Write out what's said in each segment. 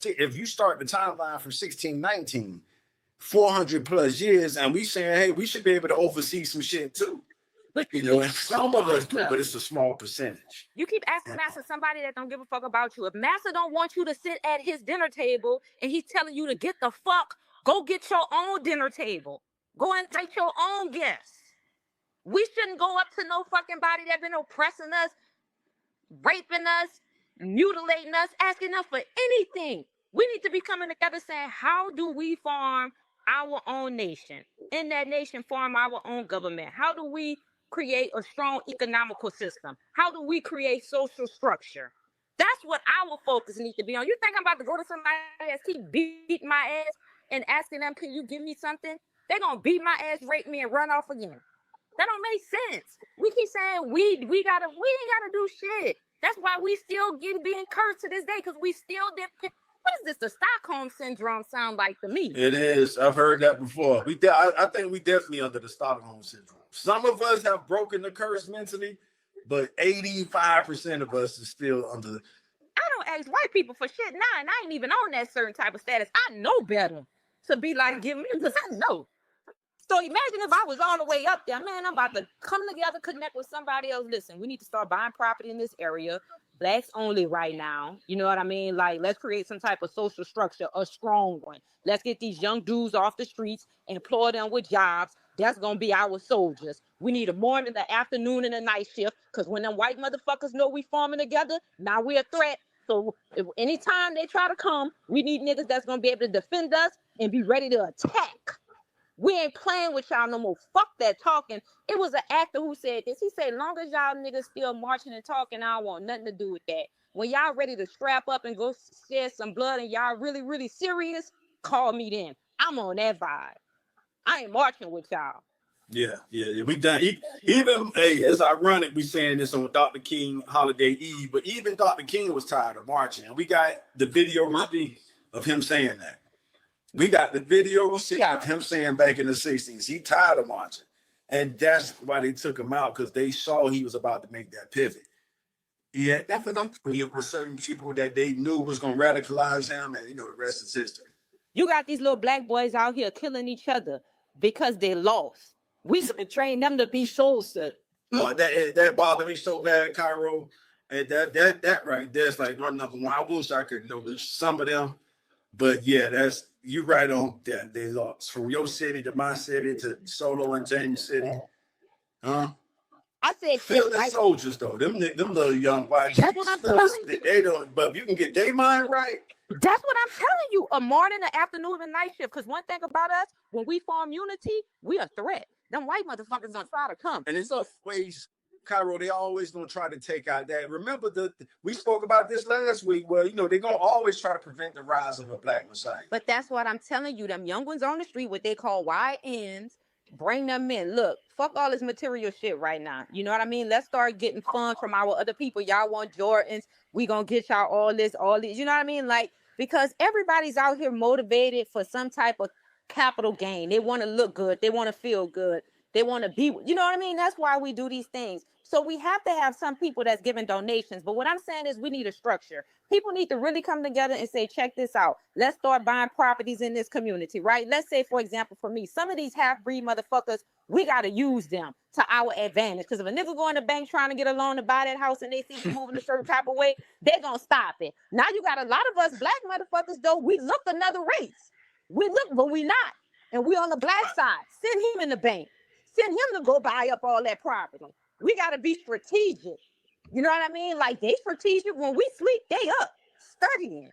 if you start the timeline from 1619, 400 plus years, and we saying, hey, we should be able to oversee some shit too. But You know, and some of us do, but it's a small percentage. you keep asking Master somebody that don't give a fuck about you. If Master don't want you to sit at his dinner table and he's telling you to get the fuck, go get your own dinner table. Go and take your own guests. We shouldn't go up to no fucking body that been oppressing us, raping us, mutilating us, asking us for anything. We need to be coming together saying, how do we form our own nation? In that nation, form our own government. How do we create a strong economical system? How do we create social structure? That's what our focus needs to be on. You think I'm about to go to somebody that keep beating my ass and asking them, can you give me something? They're going to beat my ass, rape me, and run off again. That don't make sense. We keep saying we ain't gotta do shit. That's why we still being cursed to this day, because we still didn't pick. What is this? The Stockholm syndrome sound like to me? It is. I've heard that before. I think we definitely under the Stockholm syndrome. Some of us have broken the curse mentally, but 85% of us is still under. I don't ask white people for shit now, and I ain't even on that certain type of status. I know better to be like, give me, because I know. So imagine if I was all the way up there, man, I'm about to come together, connect with somebody else. Listen, we need to start buying property in this area. Blacks only right now. You know what I mean? Like, let's create some type of social structure, a strong one. Let's get these young dudes off the streets and employ them with jobs. That's going to be our soldiers. We need a morning, the afternoon, and a night shift, because when them white motherfuckers know we forming together, now we're a threat. So anytime they try to come, we need niggas that's going to be able to defend us and be ready to attack. We ain't playing with y'all no more. Fuck that talking. It was an actor who said this. He said, long as y'all niggas still marching and talking, I don't want nothing to do with that. When y'all ready to strap up and go shed some blood and y'all really, really serious, call me then. I'm on that vibe. I ain't marching with y'all. Yeah. We done. Even, hey, it's ironic we saying this on Dr. King Holiday Eve, but even Dr. King was tired of marching. And we got the video of him saying that. We got the video of him saying back in the 60s, he tired of marching. And that's why they took him out, because they saw he was about to make that pivot. Yeah, that's what I'm saying. With certain people that they knew was going to radicalize him, and the rest is history. You got these little black boys out here killing each other because they lost. We should train them to be soldiers. That bothered me so bad, Cairo. And that right there's like one number one. I wish I could know some of them. But yeah, you right on that. They lost from your city to my city to Solo and James City. I said, feel the soldiers though. Them little young white. That's what I'm telling you. They don't. But if you can get their mind right. That's what I'm telling you. A morning, an afternoon, and night shift. Because one thing about us, when we form unity, we a threat. Them white motherfuckers gonna try to come. And it's ways. Cairo, they always gonna try to take out that. Remember we spoke about this last week. Well, they're gonna always try to prevent the rise of a black Messiah. But that's what I'm telling you. Them young ones on the street, what they call YNs, bring them in. Look, fuck all this material shit right now. You know what I mean? Let's start getting funds from our other people. Y'all want Jordans? We gonna get y'all all these. You know what I mean? Like, because everybody's out here motivated for some type of capital gain. They want to look good. They want to feel good. They want to be, you know what I mean? That's why we do these things. So we have to have some people that's giving donations. But what I'm saying is we need a structure. People need to really come together and say, check this out. Let's start buying properties in this community, right? Let's say, for example, for me, some of these half-breed motherfuckers, we got to use them to our advantage. Because if a nigga go in the bank trying to get a loan to buy that house and they see you moving a certain type of way, they're going to stop it. Now you got a lot of us black motherfuckers, though, we look another race. We look, but we not. And we on the black side. Send him in the bank. Send him to go buy up all that property. We got to be strategic. You know what I mean? Like, they strategic. When we sleep, they up studying.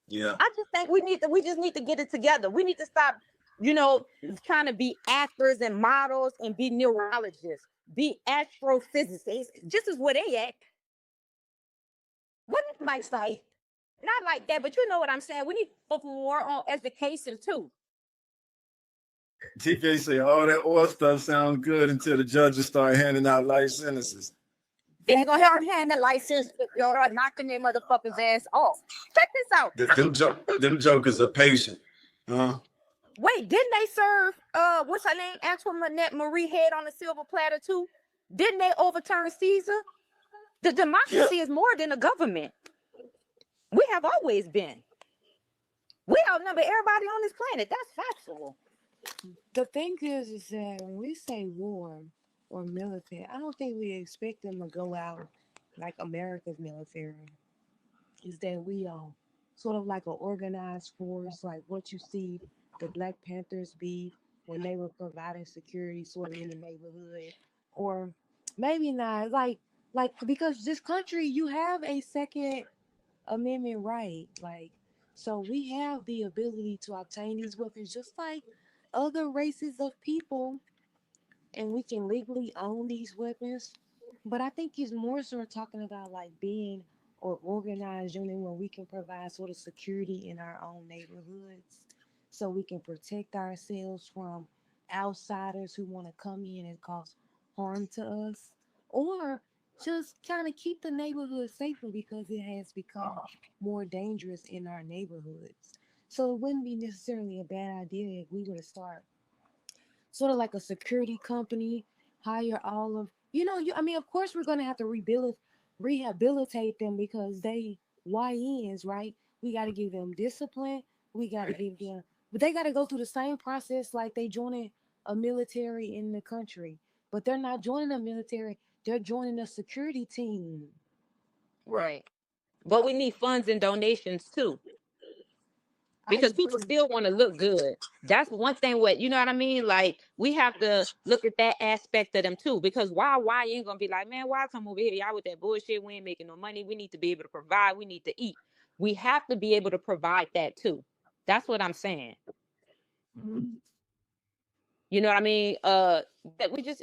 Yeah. I just think we just need to get it together. We need to stop, trying to be actors and models and be neurologists, be astrophysicists. Just as where they at. What did Mike say? Not like that, but you know what I'm saying. We need to focus more on education too. TK say all that oil stuff sounds good until the judges start handing out life sentences. They ain't gonna hand the license, y'all are knocking their motherfuckers ass off. Check this out. Them jokers are patient. Wait, didn't they serve what's her name? Antoinette Marie head on a silver platter too? Didn't they overturn Caesar? The democracy is more than a government. We have always been. We outnumber everybody on this planet. That's factual. The thing is that when we say war or military, I don't think we expect them to go out like America's military. Is that we are sort of like an organized force, like what you see the Black Panthers be when they were providing security sort of in the neighborhood, or maybe not like because this country you have a Second Amendment right, like so we have the ability to obtain these weapons just like other races of people, and we can legally own these weapons. But I think he's more sort of talking about like being or organized unit where we can provide sort of security in our own neighborhoods so we can protect ourselves from outsiders who want to come in and cause harm to us, or just kind of keep the neighborhood safer because it has become more dangerous in our neighborhoods. So it wouldn't be necessarily a bad idea if we were to start sort of like a security company, hire all of I mean, of course we're gonna have to rehabilitate them because they YNs, right? We gotta give them discipline, we gotta give them but they gotta go through the same process like they joining a military in the country. But they're not joining a military, they're joining a security team. Right. But we need funds and donations too, because people still want to look good. That's one thing. What you know what I mean? Like we have to look at that aspect of them too. Because why you ain't gonna be like, man, why come over here? Y'all with that bullshit? We ain't making no money. We need to be able to provide. We need to eat. We have to be able to provide that too. That's what I'm saying. You know what I mean? That we just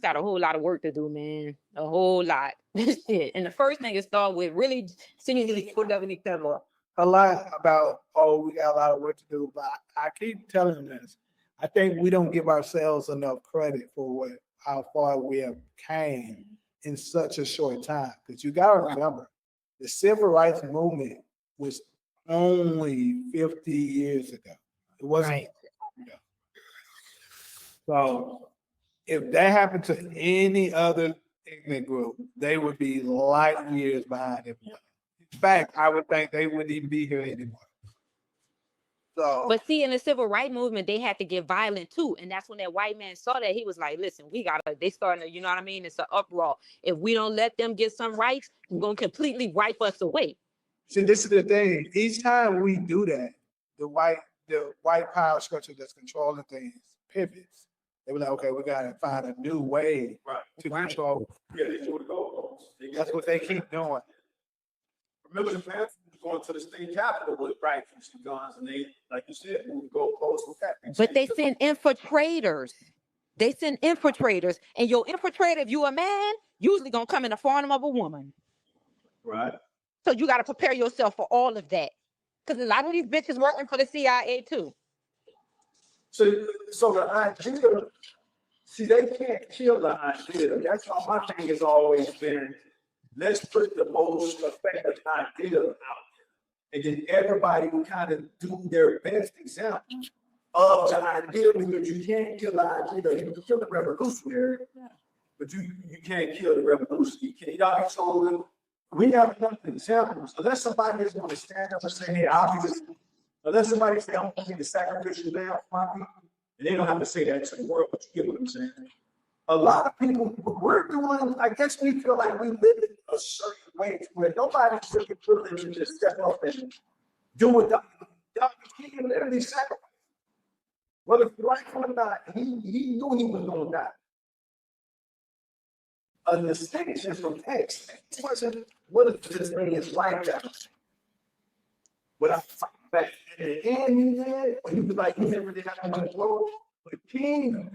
got a whole lot of work to do, man. A whole lot. Shit. And the first thing is start with really seriously put up in each other. A lot about, oh, we got a lot of work to do, but I keep telling this. I think we don't give ourselves enough credit for how far we have came in such a short time. Because you got to remember, the civil rights movement was only 50 years ago. It wasn't. Right. So if that happened to any other ethnic group, they would be light years behind everyone. In fact, I would think they wouldn't even be here anymore. So, But see, in the civil rights movement, they had to get violent too. And that's when that white man saw that. He was like, listen, they starting to, you know what I mean? It's an uproar. If we don't let them get some rights, we're going to completely wipe us away. see, this is the thing. Each time we do that, the white power structure that's controlling things pivots. They were like, okay, we gotta find a new way to control. Yeah, they do the goalposts. That's what they keep doing. Remember the Panthers going to the state capitol with rifles and guns, and they, like you said, moved the goalposts with that. But they send infiltrators. They send infiltrators. And your infiltrator, if you a man, usually going to come in the form of a woman. Right. So you got to prepare yourself for all of that. Because a lot of these bitches working for the CIA too. So the idea, see, they can't kill the idea. That's how my thing has always been. Let's put the most effective idea out. And then everybody will kind of do their best example of the idea, because you can't kill the idea. You can kill the revolutionary, but you can't kill the revolution. You can't. Y'all told them we have enough examples. Unless somebody is going to stand up and say, hey, unless somebody say, I'm going to sacrificial lamb for my people, and they don't have to say that to the world, but you get what I'm saying. A lot of people, we're doing, I guess we feel like we live in a certain way where nobody's really willing to step up and do it. Y'all can literally sacrifice. Whether you like him or not, he knew he was going to die. A distinction from text wasn't what if this thing is like that. But I fight back at the end, he did, when he was like, he never did have much control. But King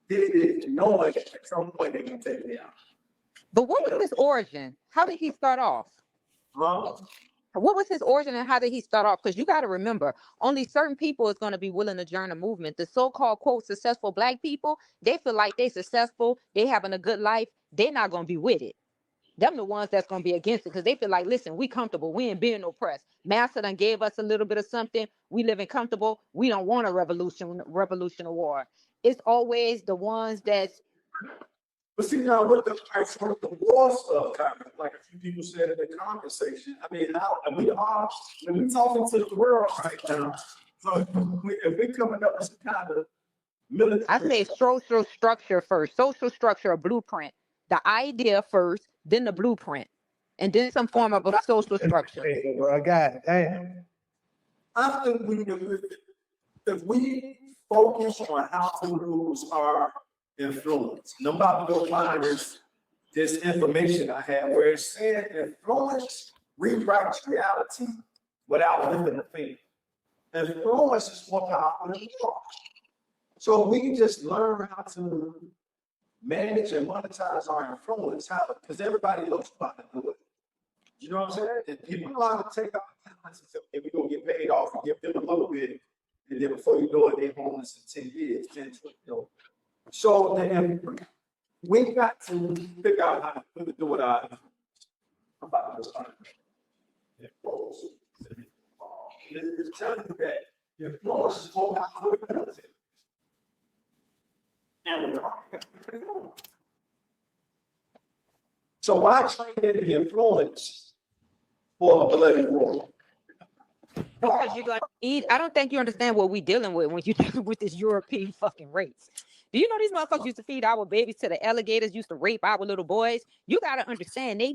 did it knowing at some point they can take it out. But what was his origin? How did he start off? What was his origin and how did he start off? Because you got to remember, only certain people is going to be willing to join a movement. The so-called, quote, successful Black people, they feel like they successful, they having a good life, they're not going to be with it. Them the ones that's going to be against it because they feel like, listen, we comfortable. We ain't being oppressed. Master done gave us a little bit of something. We living comfortable. We don't want a revolution or war. It's always the ones that's But see now with the war stuff, kind of like a few people said in the conversation. I mean, now we are when we're talking to the world right now. So if we're coming up with some kind of military, I say social structure first. Social structure, a blueprint. The idea first, then the blueprint, and then some form of a social structure. Hey, well, I got it. Damn. I think if we focus on how to lose our influence, no matter what line this information I have where it said influence rewrites reality without lifting the finger. Influence is more powerful than thought. So we can just learn how to manage and monetize our influence, because everybody knows how to do it. You know what I'm saying? And people know how to take our talents and we're gonna get paid off and give them a little bit. And then before you know it, they're homeless in 10 years, 10, 20, you know. So then we got to figure out how to do it. I'm about to start. It's telling you that your influence is more powerful than anything. So why train in the influence for a political war? Because you're gonna eat. I don't think you understand what we're dealing with when you're dealing with this European fucking race. Do you know these motherfuckers used to feed our babies to the alligators, used to rape our little boys? You gotta understand they